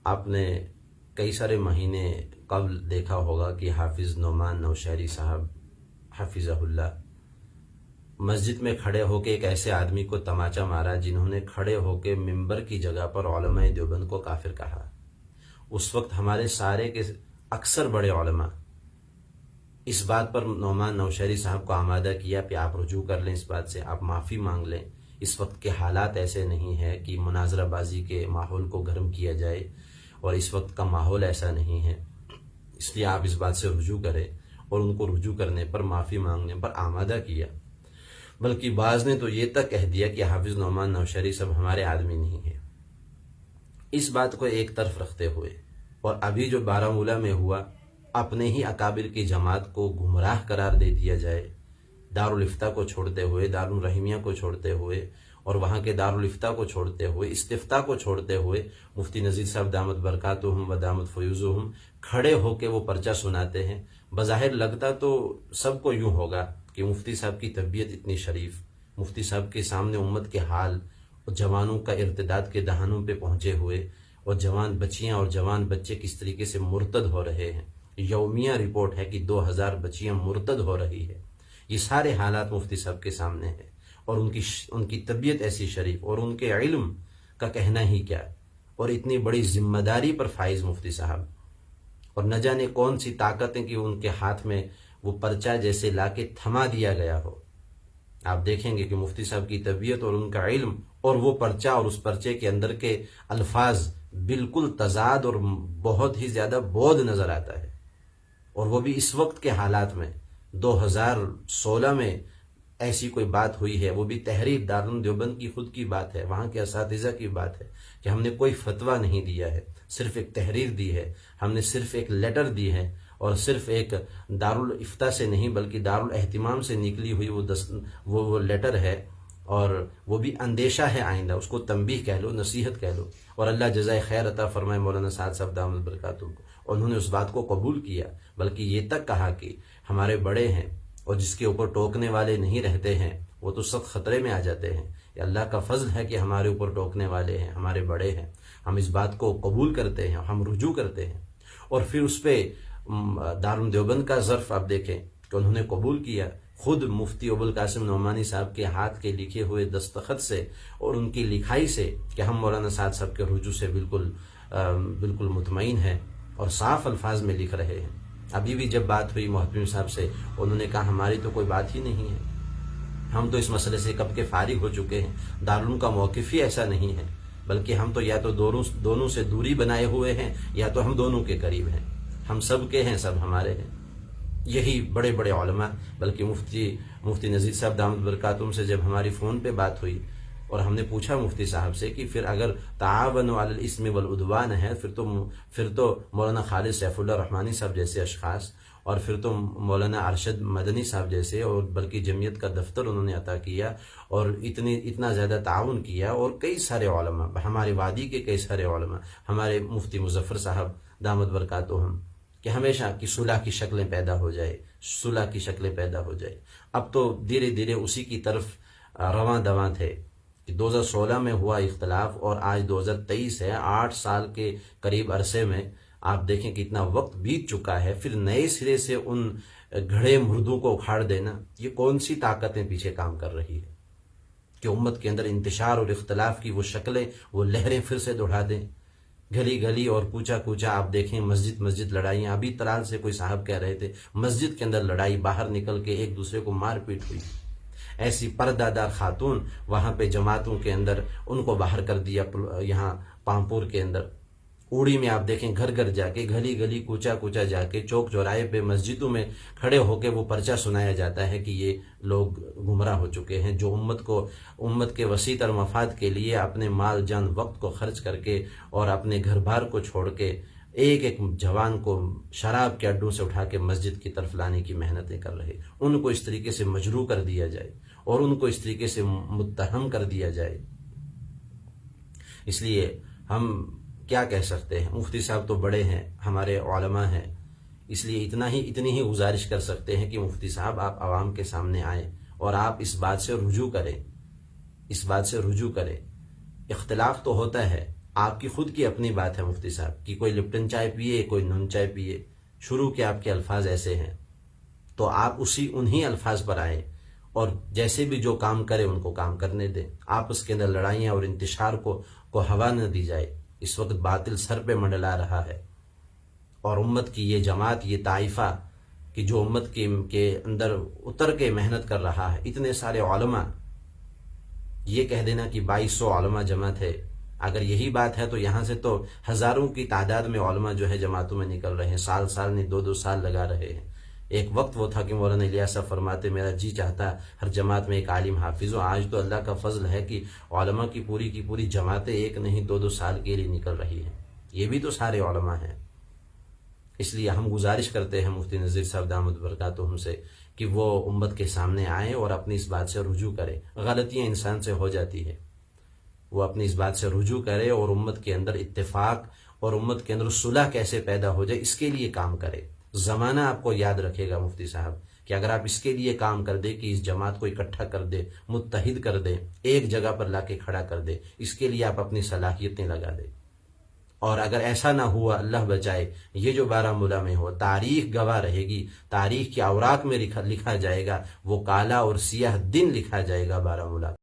آپ نے کئی سارے مہینے قبل دیکھا ہوگا کہ حافظ نعمان نوشہری صاحب حفظہ اللہ مسجد میں کھڑے ہو کے ایک ایسے آدمی کو تماچا مارا جنہوں نے کھڑے ہو کے ممبر کی جگہ پر علماء دیوبند کو کافر کہا۔ اس وقت ہمارے سارے کے اکثر بڑے علماء اس بات پر نعمان نوشہری صاحب کو آمادہ کیا کہ آپ رجوع کر لیں، اس بات سے آپ معافی مانگ لیں، اس وقت کے حالات ایسے نہیں ہیں کہ مناظرہ بازی کے ماحول کو گرم کیا جائے، اور اس وقت کا ماحول ایسا نہیں ہے، اس لیے آپ اس بات سے رجوع کریں، اور ان کو رجوع کرنے پر معافی مانگنے پر آمادہ کیا۔ بلکہ بعض نے تو یہ تک کہہ دیا کہ حافظ نعمان نوشہری صاحب ہمارے آدمی نہیں ہیں۔ اس بات کو ایک طرف رکھتے ہوئے، اور ابھی جو بارہمولہ میں ہوا، اپنے ہی اکابر کی جماعت کو گمراہ قرار دے دیا جائے، دارالفتہ کو چھوڑتے ہوئے، دارالرحیمیہ کو چھوڑتے ہوئے، اور وہاں کے دارالفتہ کو چھوڑتے ہوئے، استفتاء کو چھوڑتے ہوئے، مفتی نذیر صاحب دامت برکاتہم و دامت فیوزہم کھڑے ہو کے وہ پرچہ سناتے ہیں۔ بظاہر لگتا تو سب کو یوں ہوگا کہ مفتی صاحب کی طبیعت اتنی شریف، مفتی صاحب کے سامنے امت کے حال اور جوانوں کا ارتداد کے دہانوں پہ پہنچے ہوئے، اور جوان بچیاں اور جوان بچے کس طریقے سے مرتد ہو رہے ہیں، یومیہ رپورٹ ہے کہ 2000 بچیاں مرتد ہو رہی ہے، یہ سارے حالات مفتی صاحب کے سامنے ہیں، اور ان کی طبیعت ایسی شریف، اور ان کے علم کا کہنا ہی کیا، اور اتنی بڑی ذمہ داری پر فائز مفتی صاحب، اور نہ جانے کون سی طاقتیں کہ ان کے ہاتھ میں وہ پرچہ جیسے لا کے تھما دیا گیا ہو۔ آپ دیکھیں گے کہ مفتی صاحب کی طبیعت اور ان کا علم اور وہ پرچہ اور اس پرچے کے اندر کے الفاظ بالکل تضاد اور بہت ہی زیادہ بودھ نظر آتا ہے، اور وہ بھی اس وقت کے حالات میں 2016 میں ایسی کوئی بات ہوئی ہے، وہ بھی تحریر دارالعلوم دیوبند کی خود کی بات ہے، وہاں کے اساتذہ کی بات ہے کہ ہم نے کوئی فتویٰ نہیں دیا ہے، صرف ایک تحریر دی ہے، ہم نے صرف ایک لیٹر دی ہے، اور صرف ایک دارالفتہ سے نہیں بلکہ دارالاہتمام سے نکلی ہوئی وہ لیٹر ہے، اور وہ بھی اندیشہ ہے آئندہ، اس کو تنبیہ کہہ لو، نصیحت کہہ لو، اور اللہ جزائے خیر عطا فرمائے مولانا سعد صاحب دامت برکاتہ کو، انہوں نے اس بات کو قبول کیا، بلکہ یہ تک کہا کہ ہمارے بڑے ہیں، اور جس کے اوپر ٹوکنے والے نہیں رہتے ہیں وہ تو سخت خطرے میں آ جاتے ہیں، یہ اللہ کا فضل ہے کہ ہمارے اوپر ٹوکنے والے ہیں، ہمارے بڑے ہیں، ہم اس بات کو قبول کرتے ہیں، ہم رجوع کرتے ہیں، اور پھر اس پہ دارالعلوم دیوبند کا ظرف آپ دیکھیں کہ انہوں نے قبول کیا، خود مفتی ابوالقاسم نعمانی صاحب کے ہاتھ کے لکھے ہوئے دستخط سے اور ان کی لکھائی سے کہ ہم مولانا سعد صاحب کے رجوع سے بالکل مطمئن ہیں، اور صاف الفاظ میں لکھ رہے ہیں۔ ابھی بھی جب بات ہوئی محتمم صاحب سے، انہوں نے کہا ہماری تو کوئی بات ہی نہیں ہے، ہم تو اس مسئلے سے کب کے فارغ ہو چکے ہیں، دارالعلوم کا موقف ہی ایسا نہیں ہے، بلکہ ہم تو یا تو دونوں سے دوری بنائے ہوئے ہیں، یا تو ہم دونوں کے قریب ہیں، ہم سب کے ہیں، سب ہمارے ہیں۔ یہی بڑے بڑے علماء، بلکہ مفتی نذیر صاحب دامت برکاتہم سے جب ہماری فون پہ بات ہوئی اور ہم نے پوچھا مفتی صاحب سے کہ پھر اگر تعاونوا علی الاسم والعدوان ہے، پھر تو مولانا خالد سیف اللہ رحمانی صاحب جیسے اشخاص، اور پھر تو مولانا ارشد مدنی صاحب جیسے، اور بلکہ جمعیت کا دفتر انہوں نے عطا کیا، اور اتنا زیادہ تعاون کیا، اور کئی سارے علماء، ہمارے وادی کے کئی سارے علماء، ہمارے مفتی مظفر صاحب دامت برکاتہم، کہ ہمیشہ کی صلح کی شکلیں پیدا ہو جائے، صلح کی شکلیں پیدا ہو جائے۔ اب تو دھیرے دھیرے اسی کی طرف رواں دواں تھے کہ 2016 میں ہوا اختلاف، اور آج 2023 ہے، 8 سال کے قریب عرصے میں آپ دیکھیں کہ اتنا وقت بیت چکا ہے، پھر نئے سرے سے ان گھڑے مردوں کو اکھاڑ دینا، یہ کون سی طاقتیں پیچھے کام کر رہی ہے کہ امت کے اندر انتشار اور اختلاف کی وہ شکلیں، وہ لہریں پھر سے دوہرا دیں۔ گلی گلی اور کوچا کوچا آپ دیکھیں، مسجد لڑائیاں، ابھی ترال سے کوئی صاحب کہہ رہے تھے مسجد کے اندر لڑائی، باہر نکل کے ایک دوسرے کو مار پیٹ ہوئی، ایسی پردہ دار خاتون وہاں پہ جماعتوں کے اندر ان کو باہر کر دیا، یہاں پامپور کے اندر، اوڑی میں آپ دیکھیں گھر گھر جا کے، گلی گلی کوچا کوچا جا کے، چوک چوراہے پہ مسجدوں میں کھڑے ہو کے وہ پرچہ سنایا جاتا ہے کہ یہ لوگ گمراہ ہو چکے ہیں، جو امت کے وسیع تر مفاد کے لیے اپنے مال جان وقت کو خرچ کر کے اور اپنے گھر بار کو چھوڑ کے ایک ایک جوان کو شراب کے اڈوں سے اٹھا کے مسجد کی طرف لانے کی محنتیں کر رہے، ان کو اس طریقے سے مجروح کر دیا جائے اور ان کو اس طریقے سے متہم کر دیا جائے۔ اس لیے ہم کیا کہہ سکتے ہیں، مفتی صاحب تو بڑے ہیں، ہمارے علماء ہیں، اس لیے اتنی ہی گزارش کر سکتے ہیں کہ مفتی صاحب آپ عوام کے سامنے آئیں اور آپ اس بات سے رجوع کریں، اختلاف تو ہوتا ہے، آپ کی خود کی اپنی بات ہے مفتی صاحب کہ کوئی لپٹن چائے پیے، کوئی نون چائے پیے، شروع کے آپ کے الفاظ ایسے ہیں، تو آپ انہی الفاظ پر آئیں اور جیسے بھی جو کام کرے ان کو کام کرنے دیں. آپ اس کے اندر لڑائیاں اور انتشار کو ہوا نہ دی جائے. اس وقت باطل سر پہ منڈلا رہا ہے، اور امت کی یہ جماعت، یہ طائفہ کہ جو امت کے اندر اتر کے محنت کر رہا ہے، اتنے سارے علماء، یہ کہہ دینا کہ 2200 علماء جمع تھے، اگر یہی بات ہے تو یہاں سے تو ہزاروں کی تعداد میں علماء جو ہے جماعتوں میں نکل رہے ہیں، سال نہیں 2 سال لگا رہے ہیں. ایک وقت وہ تھا کہ مولانا الیاس صاحب فرماتے میرا جی چاہتا ہر جماعت میں ایک عالم حافظ ہو. آج تو اللہ کا فضل ہے کہ علماء کی پوری جماعتیں ایک نہیں 2 سال کے لیے نکل رہی ہیں. یہ بھی تو سارے علماء ہیں. اس لیے ہم گزارش کرتے ہیں مفتی نذیر صاحب دامت برکاتہم سے کہ وہ امت کے سامنے آئیں اور اپنی اس بات سے رجوع کریں. غلطیاں انسان سے ہو جاتی ہے، وہ اپنی اس بات سے رجوع کرے اور امت کے اندر اتفاق اور امت کے اندر صلح کیسے پیدا ہو جائے اس کے لیے کام کرے. زمانہ آپ کو یاد رکھے گا مفتی صاحب کہ اگر آپ اس کے لیے کام کر دے کہ اس جماعت کو اکٹھا کر دے، متحد کر دے، ایک جگہ پر لا کے کھڑا کر دے، اس کے لیے آپ اپنی صلاحیتیں لگا دے. اور اگر ایسا نہ ہوا، اللہ بچائے، یہ جو بارہمولہ میں ہو، تاریخ گواہ رہے گی، تاریخ کے اوراق میں لکھا جائے گا، وہ کالا اور سیاہ دن لکھا جائے گا بارہمولہ.